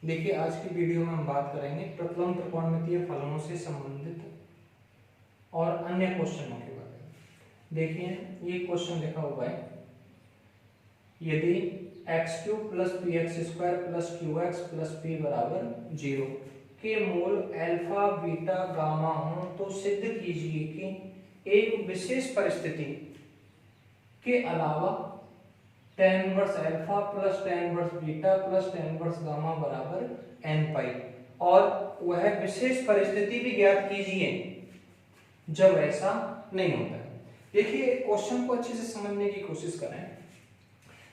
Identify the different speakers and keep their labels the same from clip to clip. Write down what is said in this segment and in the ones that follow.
Speaker 1: देखिए आज की वीडियो में हम बात करेंगे प्रतिलोम त्रिकोणमितीय फलनों से संबंधित और अन्य क्वेश्चनों के बारे में। देखिए ये क्वेश्चन लिखा हुआ है, यदि x³ + px² + qx + p बराबर 0 के मूल अल्फा बीटा गामा हों तो सिद्ध कीजिए कि एक विशेष परिस्थिति के अलावा tan 1 alpha + tan 1 beta + tan 1 gamma बराबर n पाई, और वह विशेष परिस्थिति भी ज्ञात कीजिए जब ऐसा नहीं होता है। देखिए क्वेश्चन को अच्छे से समझने की कोशिश करें।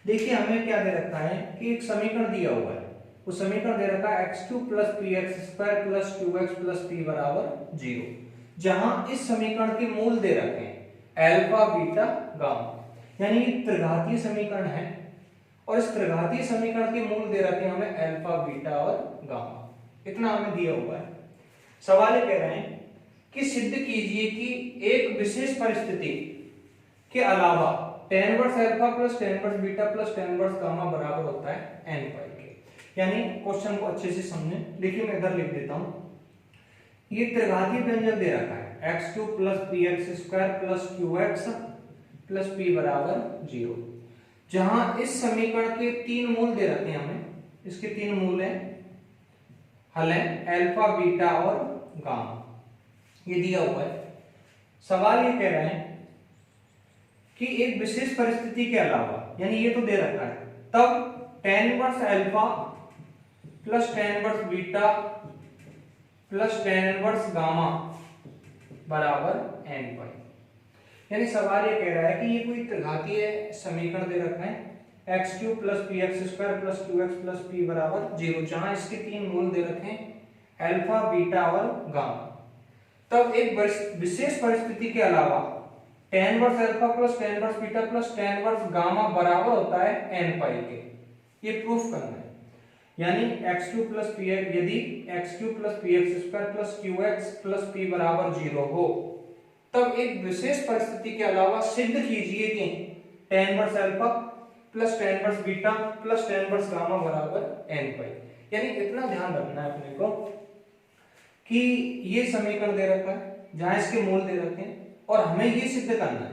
Speaker 1: देखिए हमें क्या दे रखा है कि एक समीकरण दिया हुआ है, वो समीकरण दे रखा है x³ + px² + qx + p बराबर 0, जहां इस समीकरण के मूल दे रखे हैं अल्फा बीटा गामा, यानी त्रिघातीय समीकरण है और इस त्रिघातीय समीकरण के मूल दे रखे हैं हमें अल्फा बीटा और गामा, इतना हमें दिया हुआ है। सवाल ये कह रहे हैं कि सिद्ध कीजिए कि एक विशेष परिस्थिति के अलावा tan 1 alpha + tan 1 beta + tan 1 gamma बराबर होता है n पाई के। यानी क्वेश्चन को अच्छे से समझें। देखिए मैं इधर लिख देता हूं, ये त्रिघातीय व्यंजक दे रखा है x³ + px² + qx + p बराबर 0, जहां इस समीकरण के तीन मूल दे रखे हैं हमें, इसके तीन मूल हैं, हल है अल्फा बीटा और गामा, ये दिया हुआ है। सवाल ये कह रहे हैं कि एक विशेष परिस्थिति के अलावा, यानी ये तो दे रखा है, तब tan 1 alpha + tan 1 beta + tan 1 gamma बराबर n पाई। यानी सवाल ये कह रहा है कि ये कोई त्रिघातीय समीकरण दे रखा है x³ + px² + qx + p बराबर 0, जहां इसके तीन मूल दे रखे हैं अल्फा बीटा और गामा, तब एक विशेष परिस्थिति के अलावा tan 1 alpha + tan 1 beta + tan 1 gamma बराबर होता है n पाई के। ये प्रूफ करना है। यानी x³ + px, यदि x³ + px² + qx + p बराबर 0 हो, तब एक विशेष परिस्थिति के अलावा सिद्ध कीजिए कि tan 1 alpha + tan 1 beta + tan 1 gamma बराबर n पाई। यानी इतना ध्यान रखना है अपने को कि ये समीकरण दे रखा है जहां इसके मूल दे रखे हैं, और हमें ये सिद्ध करना है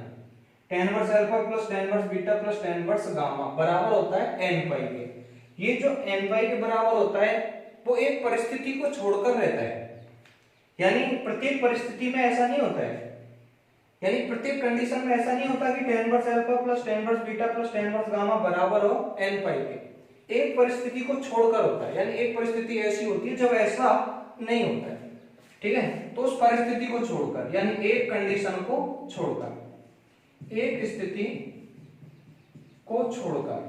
Speaker 1: tan 1 alpha + tan 1 beta + tan 1 gamma बराबर होता है n पाई के। ये जो n पाई के बराबर होता है वो एक परिस्थिति को छोड़कर रहता है, यानी प्रत्येक परिस्थिति में ऐसा नहीं होता है, यानी प्रत्येक कंडीशन में ऐसा नहीं होता कि tan 1 alpha + tan 1 beta + tan 1 gamma बराबर हो n पाई के। एक परिस्थिति को छोड़कर होता है, यानी एक परिस्थिति ऐसी होती है जब ऐसा नहीं होता है, ठीक है। तो उस परिस्थिति को छोड़कर, यानी एक कंडीशन को छोड़कर, एक स्थिति को छोड़कर,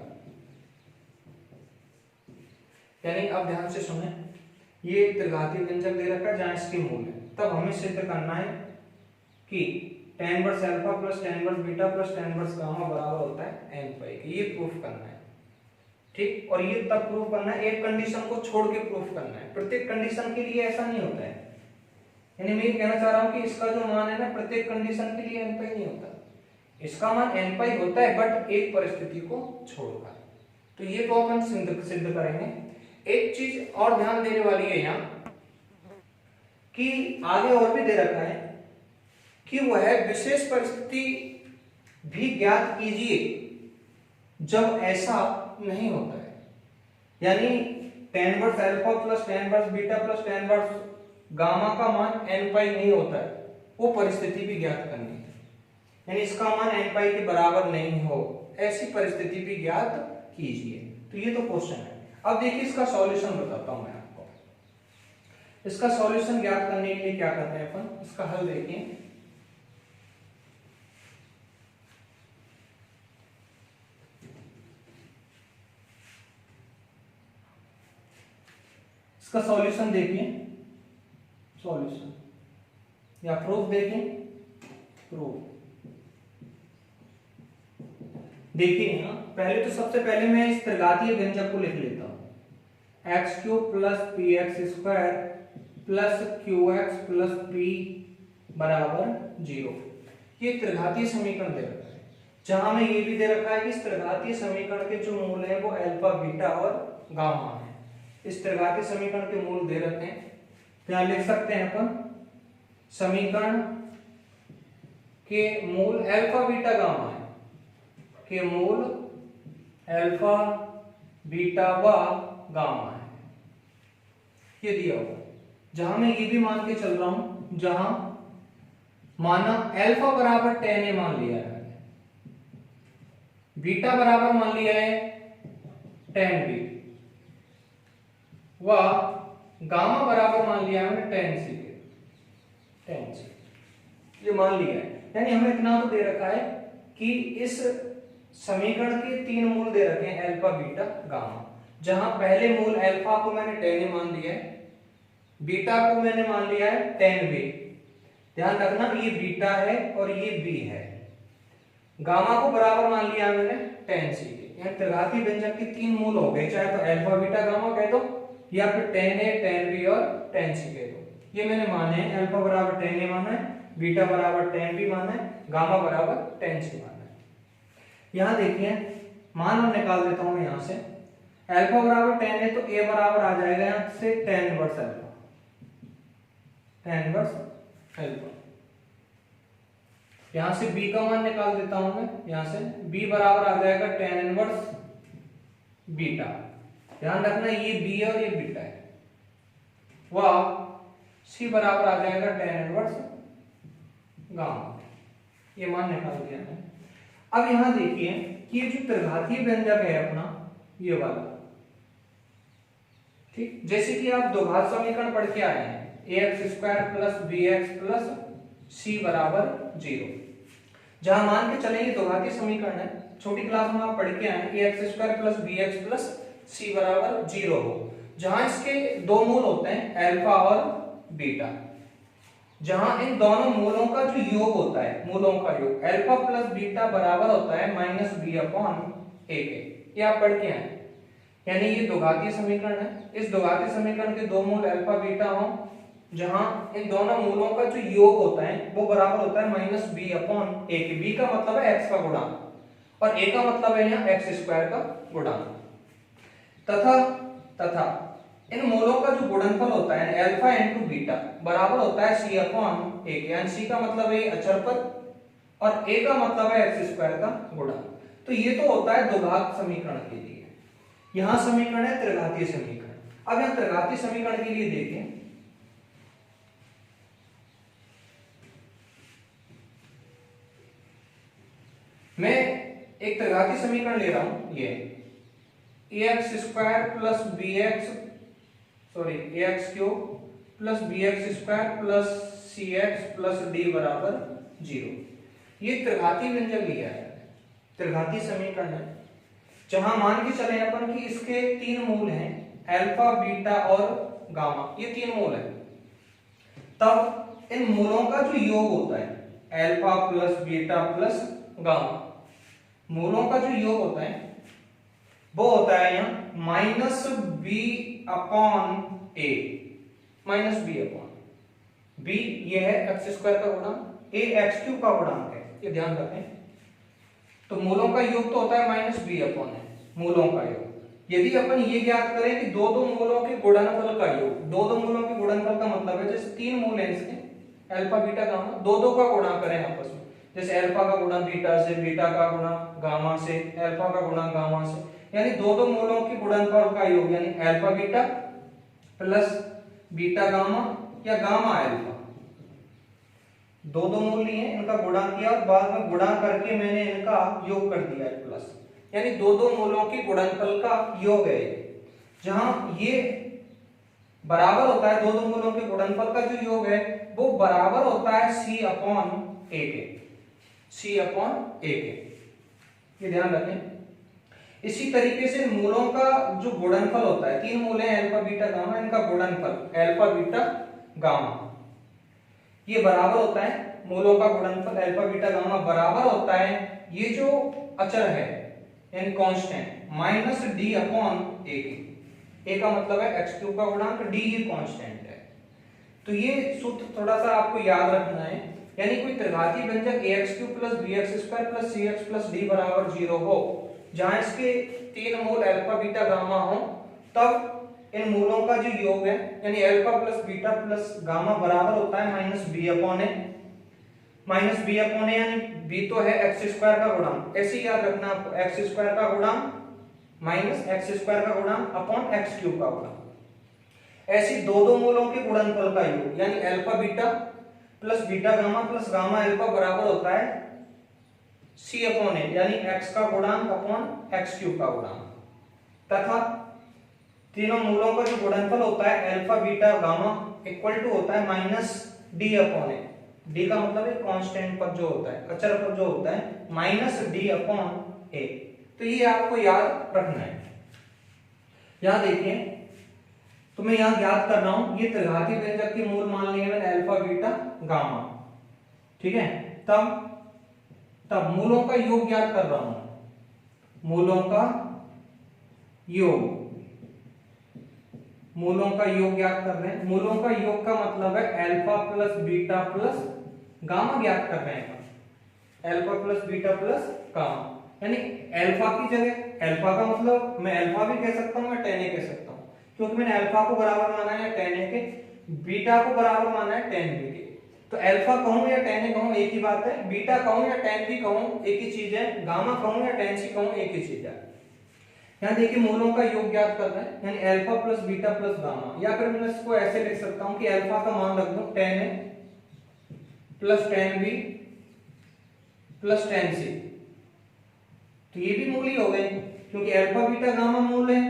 Speaker 1: यानी अब ध्यान से सुने, ये त्रिघातीय व्यंजक दे रखा है जहां इसके मूल है, तब हमें सिद्ध करना है कि tan 1 alpha + tan 1 beta + tan 1 gamma बराबर होता है n पाई के। ये प्रूफ करना है, ठीक। और ये तब प्रूफ करना है, एक कंडीशन को छोड़ के प्रूफ करना है, प्रत्येक कंडीशन के लिए ऐसा नहीं होता है। यानी मैं ये कहना चाह रहा हूं कि इसका जो मान है ना, प्रत्येक कंडीशन के लिए n पाई नहीं होता, इसका मान n पाई होता है, बट एक परिस्थिति को छोड़कर। तो ये तो अपन सिद्ध करेंगे। एक चीज और ध्यान देने वाली है यहाँ कि आगे और भी दे रखा है कि वह विशेष परिस्थिति भी ज्ञात कीजिए जब ऐसा नहीं होता है, यानी tan 1 alpha + tan 1 beta + tan 1 gamma का मान n पाई नहीं होता है, वो परिस्थिति भी ज्ञात करनी है, यानी इसका मान n पाई के बराबर नहीं हो, ऐसी परिस्थिति भी ज्ञात कीजिए। तो ये तो क्वेश्चन है। अब देखिए इसका सॉल्यूशन बताता हूं मैं आपको। इसका सॉल्यूशन ज्ञात करने के लिए क्या करते हैं अपन, इसका हल देखिए। इसका सॉल्यूशन देखिए, सॉल्यूशन या प्रूफ देखिए, प्रूफ देखिए। यहां पहले तो सबसे पहले मैं इस त्रिघातीय व्यंजक को लिख लेता हूं, x³ + px² + qx + p बराबर 0। ये त्रिघातीय समीकरण दे रखा है, जहां में ये भी दे रखा है कि इस त्रिघातीय समीकरण के जो मूल है वो अल्फा बीटा और गामा है। इस त्रिघातीय समीकरण के मूल दे रखे हैं, तो यहां लिख सकते हैं अपन समीकरण के मूल अल्फा बीटा गामा है, के मूल अल्फा बीटा व गामा है, ये दिया हुआ। जहां मैं ये भी मान के चल रहा हूं, जहां माना अल्फा बराबर tan a मान लिया है, बीटा बराबर मान लिया है tan b, व गामा बराबर मान लिया है tan c, ये मान लिया है। यानी हमें इतना तो दे रखा है कि इस समीकरण के तीन मूल दे रखे हैं अल्फा बीटा गामा, जहां पहले मूल अल्फा को मैंने tan a मान लिया है, बीटा को मैंने मान लिया है tan b। ध्यान रखना ये बीटा है और ये b है। गामा को बराबर मान लिया मैंने tan c के। यानी त्रिघातीय व्यंजक के तीन मूल हो गए, चाहे तो अल्फा बीटा गामा कह दो या फिर tan a tan b और tan c कह दो। ये मैंने माने हैं, अल्फा बराबर tan a माना है, बीटा बराबर tan b माना है, गामा बराबर tan c माना है। यहां देखिए मान और निकाल देता हूं मैं यहां से। अल्फा बराबर tan a तो a बराबर आ जाएगा यहां से tan inverse alpha, tan inverse alpha. यहां से b का मान निकाल देता हूं मैं, यहां से b बराबर आ जाएगा tan इनवर्स बीटा। ध्यान रखना ये b है और ये बीटा है। व c बराबर आ जाएगा tan इनवर्स गामा। ये मान निकाल दिया है। अब यहां देखिए कि ये जो त्रिघातीय व्यंजक है अपना ये वाला, ठीक, जैसे कि आप द्विघात समीकरण पढ़ के आए हैं ax square plus bx plus c बराबर 0, जहां मान के चले ये द्विघातीय समीकरण है, छोटी क्लास में आप पढ़ के आए ax square plus bx plus c बराबर 0 हो, जहां इसके दो मूल होते हैं अल्फा और बीटा, जहां इन दोनों मूलों का जो योग होता है, मूलों का योग अल्फा प्लस बीटा बराबर होता है माइनस बी अपॉन ए के। ये आप पढ़ के आए। यानी ये द्विघातीय समीकरण है, इस द्विघातीय समीकरण के दो मूल अल्फा बीटा हो, जहां इन दोनों मूलों का जो योग होता है वो बराबर होता है माइनस बी अपॉन ए के। बी का मतलब है एक्स का गुणांक और ए का मतलब है यहाँ एक्स स्क्वायर का गुणांक। तथा इन मूलों का जो गुणनफल होता है अल्फा इनटू बीटा बराबर होता है सी अपॉन ए के। यानी सी का मतलब है अचर पद और ए का मतलब है एक्स स्क्वायर का गुणांक। तो ये तो होता है द्विघात समीकरण के लिए। यहां समीकरण है त्रिघातीय समीकरण। अब यहां त्रिघातीय समीकरण के लिए देखें, मैं एक त्रिघातीय समीकरण ले रहा हूं, ये ax square plus bx sorry ax cube plus bx square plus cx plus d बराबर 0। ये त्रिघातीय व्यंजक लिया है, त्रिघातीय समीकरण है, जहां मान के चले अपन कि इसके तीन मूल हैं अल्फा बीटा और गामा, ये तीन मूल है। तब इन मूलों का जो योग होता है alpha plus beta plus gamma, मूलों का जो योग होता है वो होता है यहां minus B upon A, minus B upon B ये है एक्स स्क्वायर का गुणांक, ए एक्स क्यूब का गुणांक है, ये ध्यान रखें। तो मूलों का योग तो होता है माइनस बी अपॉन है, मूलों का योग। यदि अपन ये ज्ञात करें कि दो दो मूलों के गुणनफल का योग, दो दो मूलों के गुणनफल का मतलब है जैसे तीन मूल हैं इसके अल्फा बीटा गामा, दो दो का गुणा करें आपस में, जैसे अल्फा का गुणा बीटा से, बीटा का गुणा गामा से, अल्फा का गुणा गामा से, यानी दो दो मूलों के गुणनफल का योग यानी alpha beta plus beta gamma या गामा अल्फा, दो दो मूल लिए इनका गुणा किया और बाद में गुणा करके मैंने इनका योग कर दिया है प्लस, यानी दो दो मूलों के गुणनफल का योग है, जहां ये बराबर होता है दो दो मूलों के गुणनफल का जो योग है वो बराबर होता है सी अपॉन ए के, सी अपॉन ए के, ये ध्यान रखें। इसी तरीके से मूलों का जो गुणनफल होता है, तीन मूल हैं अल्फा बीटा गामा, इनका गुणनफल अल्फा बीटा गामा ये बराबर होता है, मूलों का गुणनफल अल्फा बीटा गामा बराबर होता है ये जो अचर है यानी कांस्टेंट माइनस डी अपॉन ए के। ए का मतलब है एक्स क्यूब का गुणांक, डी ये कांस्टेंट है। तो ये सूत्र थोड़ा सा आपको याद रखना है, यानी कोई त्रिघातीय व्यंजक ax cube plus bx square plus cx plus d बराबर 0 हो, जहां इसके तीन मूल अल्फा बीटा गामा हो, तब इन मूलों का जो योग है यानी alpha plus beta plus gamma बराबर होता है minus B upon A. Minus B upon ए यानी बी तो है एक्स स्क्वायर का गुणांक, ऐसे ही याद रखना आपको, एक्स स्क्वायर का गुणांक माइनस एक्स स्क्वायर का गुणांक अपॉन एक्स क्यूब का गुणांक। ऐसी दो मूलों के गुणनफल का योग यानी alpha beta plus beta gamma plus gamma alpha बराबर होता है सी अपॉन ए यानी एक्स का गुणांक अपॉन एक्स क्यूब का गुणांक। तथा तीनों मूलों का जो गुणनफल होता है alpha beta gamma equal to होता है minus D upon A. D का मतलब है कांस्टेंट पद जो होता है, अचर पद जो होता है, माइनस डी अपॉन ए। तो ये आपको याद रखना है। यहां देखिए तो मैं यहां याद कर रहा हूं, ये त्रिघाती व्यंजक के मूल मान लिए मैंने अल्फा बीटा गामा, ठीक है। तब मूलों का योग ज्ञात कर रहा हूं, मूलों का योग, मूलों का योग ज्ञात कर रहे हैं। मूलों का योग का मतलब है alpha plus beta plus gamma ज्ञात कर रहे हैं, alpha plus beta plus gamma. यानी अल्फा की जगह, अल्फा का मतलब मैं अल्फा भी कह सकता हूं या टेन ए कह सकता हूं, क्योंकि मैंने अल्फा को बराबर माना है टेन ए के, बीटा को बराबर माना है टेन बी के। तो अल्फा कहूं या टेन ए कहूं एक ही बात है, बीटा कहूं या टेन बी कहूं एक ही चीज है, गामा कहूं या टेन सी कहूं एक ही चीज है। यहां देखिए मूलों का योग ज्ञात करना है यानी alpha plus beta plus gamma, या फिर मैं इसको ऐसे लिख सकता हूं कि अल्फा का मान रख दूं ten A plus ten B plus ten C. तो ये भी मूल ही हो गए क्योंकि अल्फा बीटा गामा मूल है,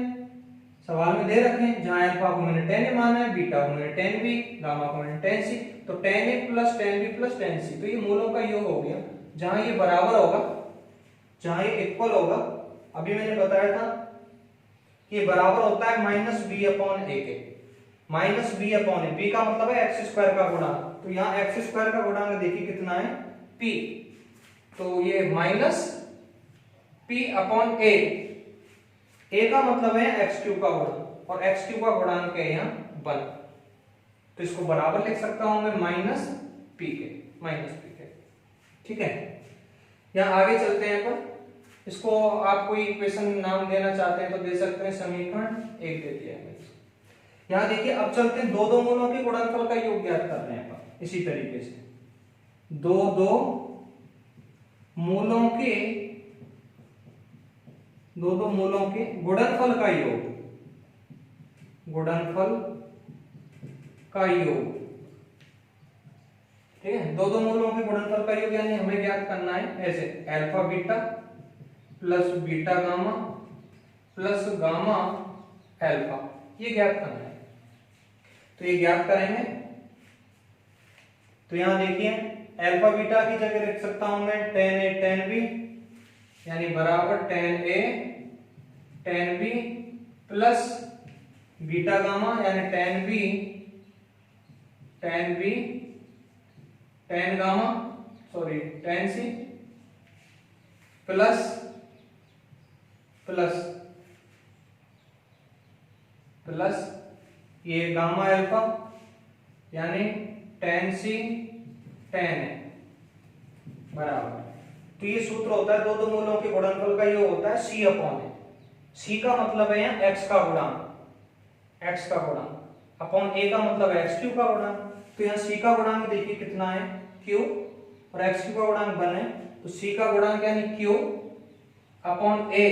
Speaker 1: सवाल में दे रखे हैं। जहां अल्फा को मैंने टेन ए माना है, बीटा को मैंने टेन बी, गामा को मैंने टेन सी, तो ten A plus ten B plus ten C. तो ये मूलों का योग हो गया। जहां ये बराबर होगा, जहां ये इक्वल होगा, अभी मैंने बताया था कि ये बराबर होता है माइनस बी अपॉन ए के। माइनस बी अपॉन ए, बी का मतलब है एक्स स्क्वायर का गुणांक, तो यहाँ एक्स स्क्वायर का गुणांक देखिए कितना है पी, तो ये माइनस पी अपॉन ए। ए का मतलब है एक्स क्यूब का गुणांक और एक्स क्यूब का गुणांक है यहाँ 1, तो इसको बराबर लिख सकता हूं मैं माइनस पी के, माइनस पी के, ठीक है। यहाँ आगे चलते हैं अपन, इसको आप कोई इक्वेशन नाम देना चाहते हैं तो दे सकते हैं, समीकरण 1 दे दिया है। यहाँ देखिए अब चलते हैं दो मूलों के गुणनफल का योग ज्ञात कर रहे हैं अपन इसी तरीके से। दो मूलों के गुणनफल का योग, गुणनफल का योग, ठीक है। दो मूलों के गुणनफल का योग यानी हमें ज्ञात करना है ऐसे, alpha beta plus beta gamma plus gamma alpha, ये ज्ञात करना है। तो ये ज्ञात करेंगे तो यहां देखिए अल्फा बीटा की जगह लिख सकता हूं मैं टेन ए टेन बी यानी बराबर ten A ten B plus beta gamma यानी ten B ten gamma sorry ten C plus plus plus ये गामा अल्फा यानी टेन सी टेन है बराबर। तो ये सूत्र होता है दो मूलों के गुणनफल का, ये होता है सी अपॉन ए। सी का मतलब है यहाँ एक्स का गुणांक, एक्स का गुणांक अपॉन ए का मतलब है एक्स क्यू का गुणांक। तो यहाँ सी का गुणांक देखिए कितना है क्यू और एक्स क्यू का गुणांक 1 है, तो सी का गुणांक यानी क्यू अपॉन ए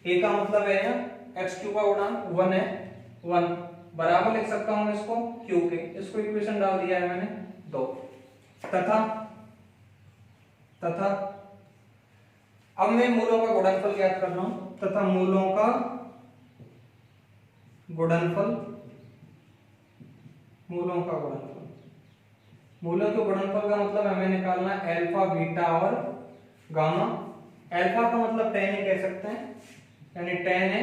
Speaker 1: का मतलब है यहाँ एक्स क्यू का गुणांक 1 है, 1 बराबर लिख सकता हूं इसको क्यू के। इसको इक्वेशन डाल दिया है मैंने 2 तथा अब मैं मूलों का गुणनफल ज्ञात कर रहा हूं, तथा मूलों का गुणनफल, मूलों के गुणनफल का मतलब हमें निकालना है अल्फा बीटा और गामा। अल्फा का मतलब टेन ए कह सकते हैं यानी टेन ए,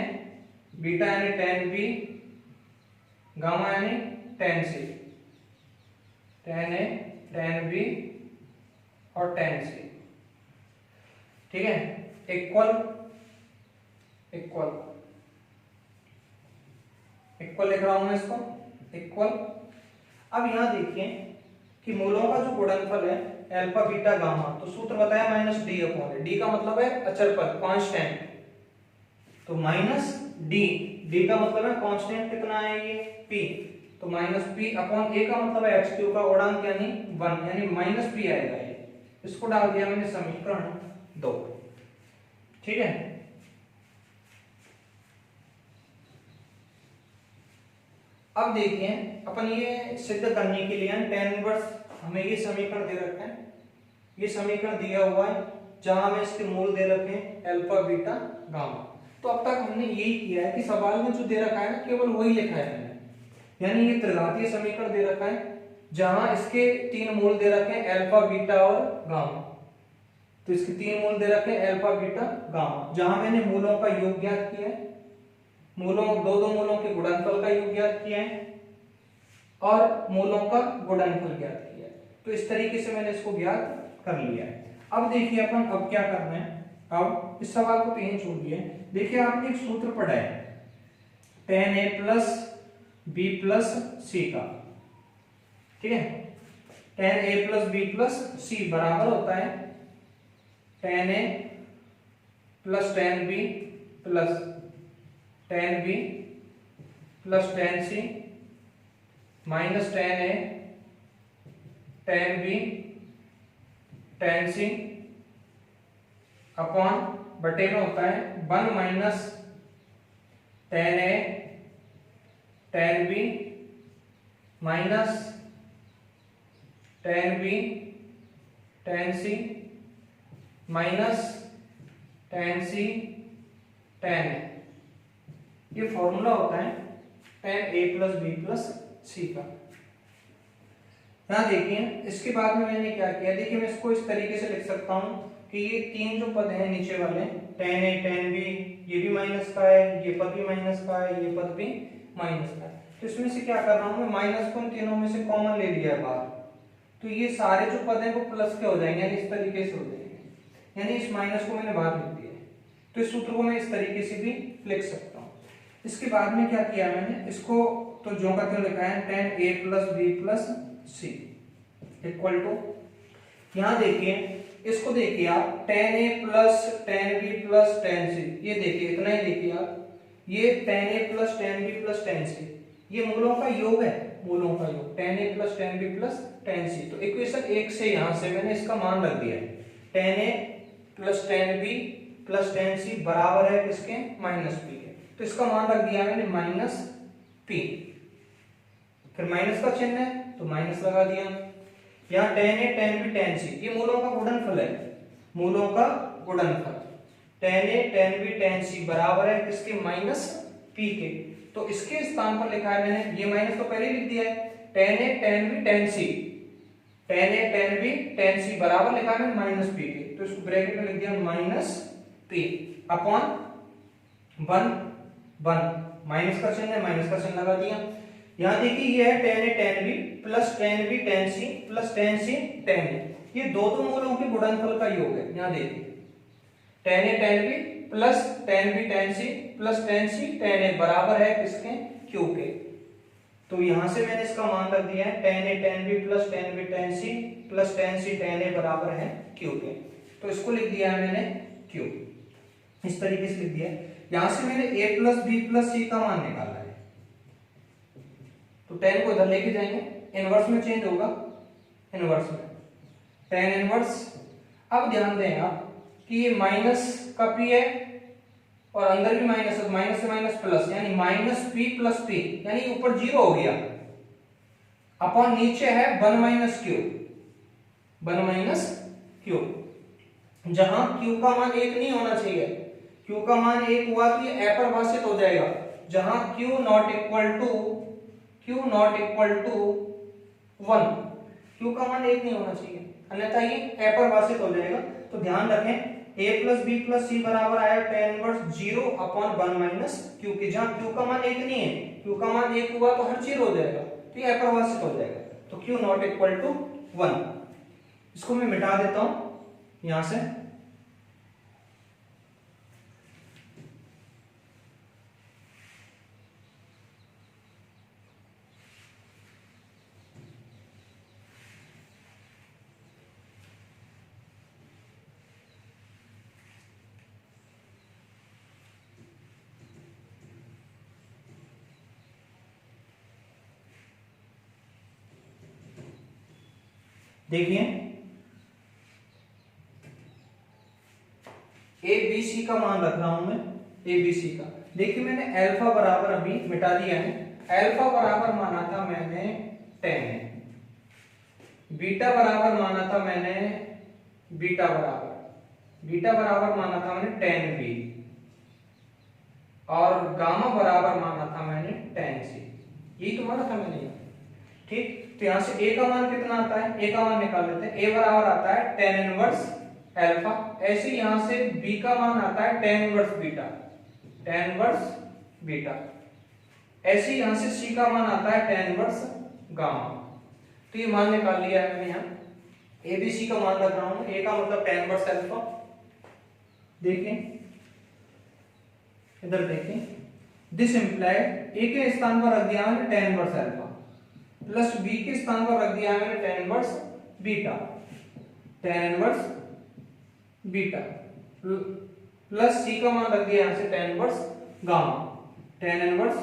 Speaker 1: बीटा यानी टेन बी, गामा यानी ten C, ten A ten B और टेन सी, ठीक है। इक्वल लिख रहा हूं मैं इसको इक्वल। अब यहां देखिए कि मूलों का जो गुणनफल है अल्फा बीटा गामा, तो सूत्र बताया minus D upon A. D का मतलब है अचर पद कांस्टेंट, तो माइनस डी, डी का मतलब है कांस्टेंट कितना है ये p, तो माइनस पी अपॉन ए का मतलब है एक्स क्यू का गुणांक यानी 1, यानी माइनस पी आएगा ये। इसको डाल दिया मैंने समीकरण 2। ठीक है, अब देखिए अपन ये सिद्ध करने के लिए tan इनवर्स हमें ये समीकरण दे रखा है, ये समीकरण दिया हुआ है जहां हमें इसके मूल दे रखे हैं अल्फा बीटा गामा। तो अब तक हमने यही किया है कि सवाल में जो दे रखा है ना केवल वही लिखा है मैंने, यानी ये त्रिघातीय समीकरण दे रखा है जहां इसके 3 मूल दे रखे हैं अल्फा बीटा और गामा। तो इसके 3 मूल दे रखे हैं अल्फा बीटा गामा, जहां मैंने मूलों का योग ज्ञात किया है, मूलों दो मूलों के गुणनफल का योग ज्ञात किया है और मूलों का गुणनफल ज्ञात किया है। तो इस तरीके से मैंने इसको ज्ञात कर लिया है। अब देखिए अपन अब क्या करना है, अब इस सवाल को तो यहीं छोड़ दिए। देखिए आपने एक सूत्र पढ़ा है tan a plus b plus c का, ठीक है, tan a plus b plus c बराबर होता है tan a plus tan b plus tan b plus tan c minus tan a tan b tan c upon बटे में होता है 1 minus tan a tan b minus tan b tan c minus tan c tan a। ये formula होता है tan a plus b plus c का। यहां देखिए इसके बाद में मैंने क्या किया, देखिए मैं इसको इस तरीके से लिख सकता हूं कि ये 3 जो पद हैं नीचे वाले tan a tan b ये भी माइनस का है, ये पद भी माइनस का है, ये पद भी माइनस का है। तो इसमें से क्या कर रहा हूं मैं, माइनस को इन तीनों में से कॉमन ले लिया है बाहर, तो ये सारे जो पद हैं वो प्लस के हो जाएंगे, यानी इस तरीके से हो जाएंगे, यानी इस माइनस को मैंने बाहर लिख दिया है। तो इस सूत्र को मैं इस तरीके से भी लिख सकता हूँ। इसके बाद में क्या किया मैंने, इसको तो जो का त्यों लिखा है tan a plus b plus c equal to, यहां देखिए इसको देखिए आप tan a plus tan b plus tan c, ये देखिए इतना ही देखिए आप, ये tan a plus tan b plus tan c ये मूलों का योग है, मूलों का योग tan a plus tan b plus tan c। तो इक्वेशन 1 से यहां से मैंने इसका मान रख दिया है tan a plus tan b plus tan c बराबर है किसके, माइनस p के। तो इसका मान रख दिया मैंने माइनस p, फिर माइनस का चिन्ह है तो माइनस लगा दिया। यहाँ tan a tan b tan c ये मूलों का गुणनफल है, मूलों का गुणनफल tan a tan b tan c बराबर है किसके, माइनस p के। तो इसके स्थान पर लिखा है मैंने, ये माइनस तो पहले ही लिख दिया है, tan a tan b tan c, tan a tan b tan c बराबर लिखा है मैंने माइनस p के। तो इसको ब्रैकेट में लिख दिया माइनस p अपॉन 1 माइनस का चिन्ह है, माइनस का चिन्ह लगा दिया। यहाँ देखिए ये है tan a tan b plus tan b tan c plus tan c tan a, ये दो मूलों के गुणनफल का योग है। यहाँ देखिए tan a tan b plus tan b tan c plus tan c tan a बराबर है किसके, q के। तो यहां से मैंने इसका मान रख दिया है tan a tan b plus tan b tan c plus tan c tan a बराबर है q के। तो इसको लिख दिया है मैंने q, इस तरीके से लिख दिया। यहां से मैंने a plus b plus c का मान निकाला है, तो tan को इधर लेके जाएंगे, इनवर्स में चेंज होगा, इनवर्स में tan इनवर्स। अब ध्यान दें आप कि ये माइनस का p है और अंदर भी माइनस है, माइनस से माइनस प्लस, यानी माइनस p प्लस p, यानी ऊपर 0 हो गया, अपॉन नीचे है 1 माइनस q, 1 माइनस q, जहां q का मान 1 नहीं होना चाहिए, q का मान 1 हुआ तो ये अपरिभाषित हो जाएगा, जहां q not equal to 1, q का मान 1 नहीं होना चाहिए, अन्यथा ये अपरिभाषित हो जाएगा। तो ध्यान रखें a plus b plus c बराबर आया tan inverse 0 upon 1 minus q के, जहां q का मान 1 नहीं है, q का मान 1 हुआ तो हर चीज हो जाएगा, तो ये अपरिभाषित हो जाएगा। तो q नॉट इक्वल टू 1, इसको मैं मिटा देता हूं यहां से। देखिए ए बी सी का मान रख रहा हूं मैं, ए बी सी का। देखिए मैंने अल्फा बराबर अभी मिटा दिया है, अल्फा बराबर माना था मैंने 10, बीटा बराबर माना था मैंने, बीटा बराबर माना था मैंने 10b, और गामा बराबर माना था मैंने 10c। यही तो माना था मैंने, ठीक। तो यहां से a का मान कितना आता है, a का मान निकाल लेते हैं। a बराबर आता है tan इनवर्स अल्फा, ऐसे यहां से b का मान आता है tan inverse beta, tan inverse beta, ऐसे यहां से c का मान आता है tan इनवर्स गामा। तो ये मान निकाल लिया है मैंने, यहां a b c का मान रख रहा हूं, a का मतलब tan इनवर्स अल्फा। देखिए इधर देखिए, दिस इंप्लाइड a के स्थान पर रख दिया मैंने tan inverse alpha, plus b के स्थान पर रख दिया मैंने tan inverse beta, tan inverse beta, plus c का मान रख दिया यहां से tan inverse gamma, tan inverse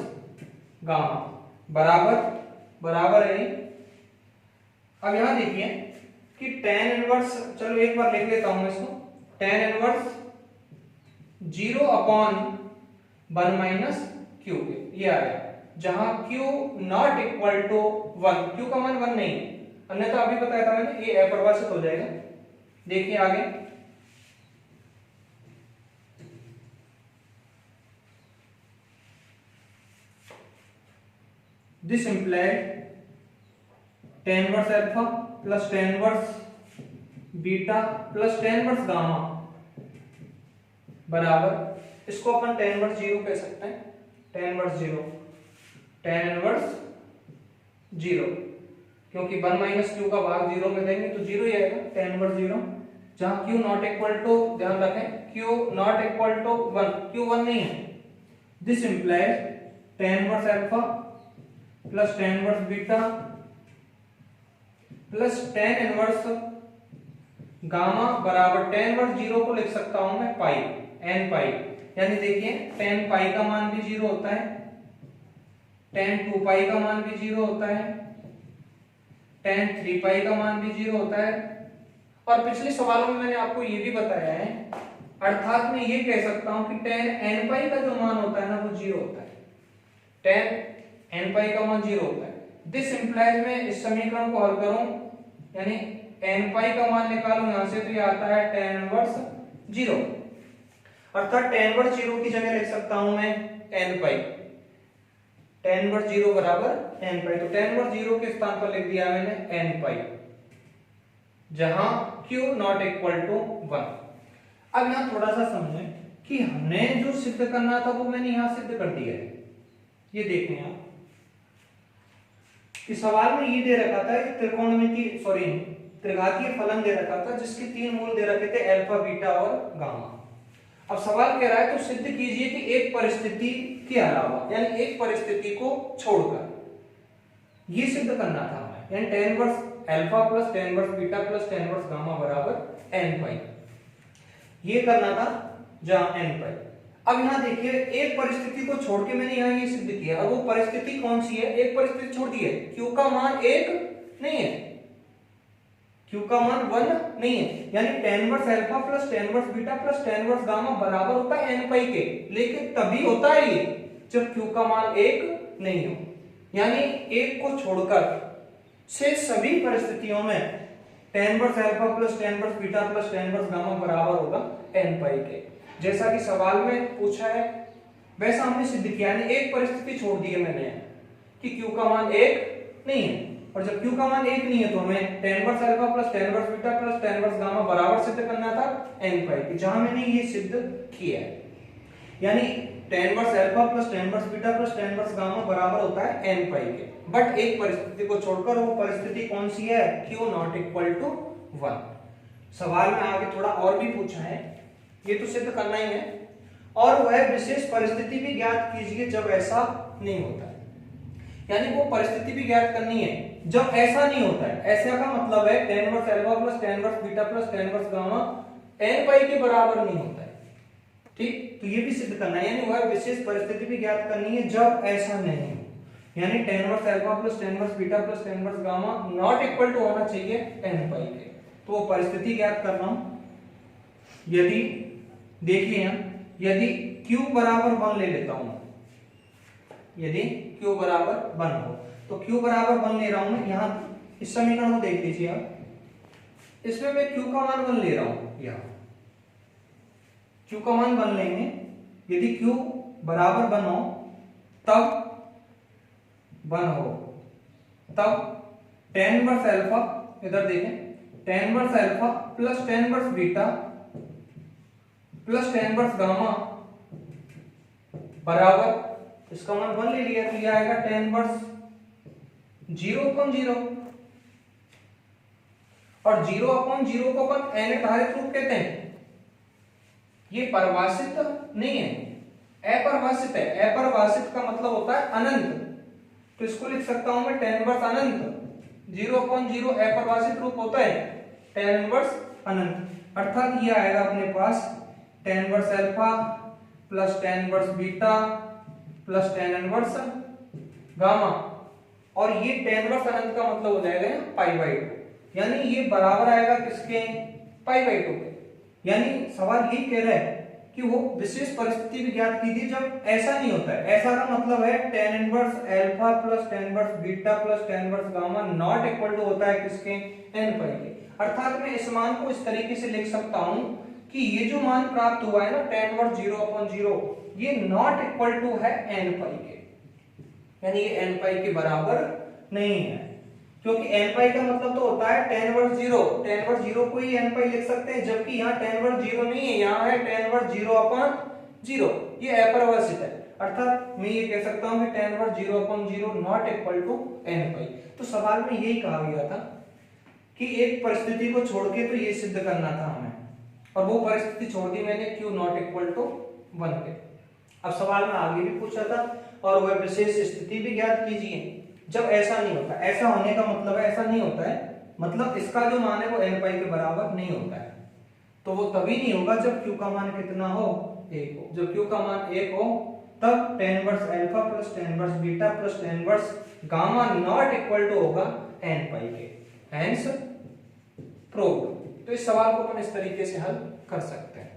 Speaker 1: gamma बराबर है। अब यहां देखिए कि tan इनवर्स, चलो एक बार लिख लेता हूं इसको, tan इनवर्स 0/1 माइनस क्यू के, ये आ गया, जहां q not equal to 1, q का मान 1 नहीं है, अन्यथा अभी बताया था मैंने ये अपरिभाषित हो जाएगा। देखिए आगे, this implied tan inverse alpha plus tan inverse beta plus tan inverse gamma बराबर, इसको अपन tan इनवर्स 0 कह सकते हैं, tan इनवर्स 0, tan इनवर्स 0, क्योंकि 1 माइनस क्यू का भाग 0 में देंगे तो 0 ही आएगा, tan इनवर्स 0, जहां q नॉट इक्वल टू, ध्यान रखें q not equal to 1, q 1 नहीं है। This implies tan inverse alpha plus tan inverse beta plus tan inverse gamma बराबर, tan इनवर्स 0 को लिख सकता हूं मैं पाई, n पाई, यानी देखिए tan पाई का मान भी 0 होता है, tan 2 पाई का मान भी 0 होता है, tan 3 पाई का मान भी 0 होता है। और पिछले सवालों में मैंने आपको ये भी बताया है, अर्थात मैं ये कह सकता हूं कि tan n पाई का जो मान होता है ना वो 0 होता है, tan n पाई का मान 0 होता है। दिस इंप्लाइज में इस समीकरण को हल करूं, यानी n पाई का मान निकालूं यहां से, तो ये आता है tan इनवर्स 0, अर्थात tan इनवर्स 0 की जगह लिख सकता हूं मैं n पाई, tan इनवर्स 0 बराबर n पाई, तो tan इनवर्स 0 के स्थान पर लिख दिया मैंने n पाई, जहां q नॉट इक्वल टू 1। अब यहां थोड़ा सा समझें कि हमने जो सिद्ध करना था वो मैंने यहां सिद्ध कर दिया है। ये देखें आप कि सवाल में ये दे रखा था कि त्रिघातीय फलन दे रखा था जिसके 3 मूल दे रखे थे, अल्फा बीटा और गामा। अब सवाल कह रहा है तो सिद्ध कीजिए कि एक परिस्थिति के अलावा, यानी एक परिस्थिति को छोड़कर, ये सिद्ध करना था हमें, यानी tan inverse alpha plus tan inverse beta plus tan inverse gamma बराबर n पाई, ये करना था जहां n पाई। अब यहां देखिए एक परिस्थिति को छोड़ के मैंने यहां ये सिद्ध किया, और वो परिस्थिति कौन सी है, एक परिस्थिति छोड़ दी है, q का मान 1 नहीं है, q का मान 1 नहीं है, यानी tan inverse alpha plus tan inverse beta plus tan inverse gamma बराबर होता है n पाई के, लेकिन तभी होता है ये जब q का मान 1 नहीं हो, यानी एक को छोड़कर से सभी परिस्थितियों में tan inverse alpha plus tan inverse beta plus tan inverse gamma बराबर होगा n पाई के, जैसा कि सवाल में पूछा है वैसा हमने सिद्ध किया। यानी एक परिस्थिति छोड़ दी है मैंने कि q का मान 1 नहीं है, और जब q का मान 1 नहीं है तो हमें tan inverse alpha plus tan inverse beta plus tan inverse gamma बराबर सिद्ध करना था n पाई के, जहां मैंने ये सिद्ध किया है, यानी tan inverse alpha plus tan inverse beta plus tan inverse gamma बराबर होता है n पाई के। बट एक परिस्थिति को छोड़कर, वो परिस्थिति कौन सी है, q नॉट इक्वल टू 1। सवाल में आगे थोड़ा और भी पूछा है, ये तो सिद्ध करना ही है, और वह विशेष परिस्थिति भी ज्ञात कीजिए जब ऐसा नहीं होता है, यानी वो परिस्थिति भी ज्ञात करनी है जब ऐसा नहीं होता है। ऐसा का मतलब है tan inverse alpha plus tan inverse beta plus tan inverse gamma n pi के बराबर नहीं होता है, ठीक। तो ये भी सिद्ध करना है, यानी वह विशेष परिस्थिति भी ज्ञात करनी है जब ऐसा नहीं हो। यानी tan inverse alpha plus tan inverse beta plus tan inverse gamma not equal to होना चाहिए n पाई के। तो वो परिस्थिति ज्ञात कर रहा हूं। यदि देखिए यदि q बराबर 1 ले लेता हूं, यदि q बराबर 1 हो तो q बराबर 1 ले रहा हूं मैं। यहां इस समीकरण को देख लीजिए आप, इसमें मैं q का मान 1 ले रहा हूं। यहां q का मान 1 लेंगे, यदि q बराबर 1 हो तब 1 हो तब tan इनवर्स अल्फा, इधर देखें, tan inverse alpha plus tan inverse beta plus tan inverse gamma बराबर, इसका मान 1 ले लिया तो यह आएगा tan इनवर्स 0/0, और 0/0 को अपन अनिर्धारित रूप कहते हैं। ये परिभाषित नहीं है, अपरिभाषित है। अपरिभाषित का मतलब होता है अनंत, तो इसको लिख सकता हूं मैं tan इनवर्स अनंत। 0/0 अपरिभाषित रूप होता है tan इनवर्स अनंत, अर्थात ये आएगा अपने पास tan inverse alpha plus tan inverse beta plus tan inverse gamma, और ये tan इनवर्स अनंत का मतलब हो जाएगा π/2, यानी ये बराबर आएगा किसके, π/2 के। यानी सवाल ये कह रहा है कि वो विशेष परिस्थिति भी ज्ञात कीजिए जब ऐसा नहीं होता है। ऐसा का मतलब है tan inverse alpha plus tan inverse beta plus tan inverse gamma not equal to होता है किसके, n पाई के। अर्थात मैं इस मान को इस तरीके से लिख सकता हूं कि ये जो मान प्राप्त हुआ है ना tan इनवर्स 0/0, ये नॉट इक्वल टू है n पाई के, यानी ये n पाई के बराबर नहीं है, क्योंकि n पाई का मतलब तो होता है tan इनवर्स 0। tan इनवर्स 0 को ही n पाई लिख सकते हैं, जबकि यहाँ tan इनवर्स 0 नहीं है, यहाँ है tan इनवर्स 0/0। ये अपरिभाषित है, अर्थात मैं ये कह सकता हूँ कि tan inverse 0/0 not equal to n pi. तो सवाल में यही कहा गया था कि एक परिस्थिति को छोड़ के तो ये सिद्ध करना था हमें, और वो परिस्थिति छोड़ दी मैंने q नॉट इक्वल टू 1 पे। अब सवाल में आगे भी पूछा था, और वह विशेष स्थिति भी ज्ञात कीजिए जब ऐसा नहीं होता। ऐसा होने का मतलब है ऐसा नहीं होता है, मतलब इसका जो मान है वो n पाई के बराबर नहीं होता है। तो वो तभी नहीं होगा जब q का मान कितना हो, 1 हो। जब q का मान 1 हो तब tan inverse alpha plus tan inverse beta plus tan inverse gamma not equal to होगा n पाई के। Hence proved. तो इस सवाल को अपन इस तरीके से हल कर सकते हैं।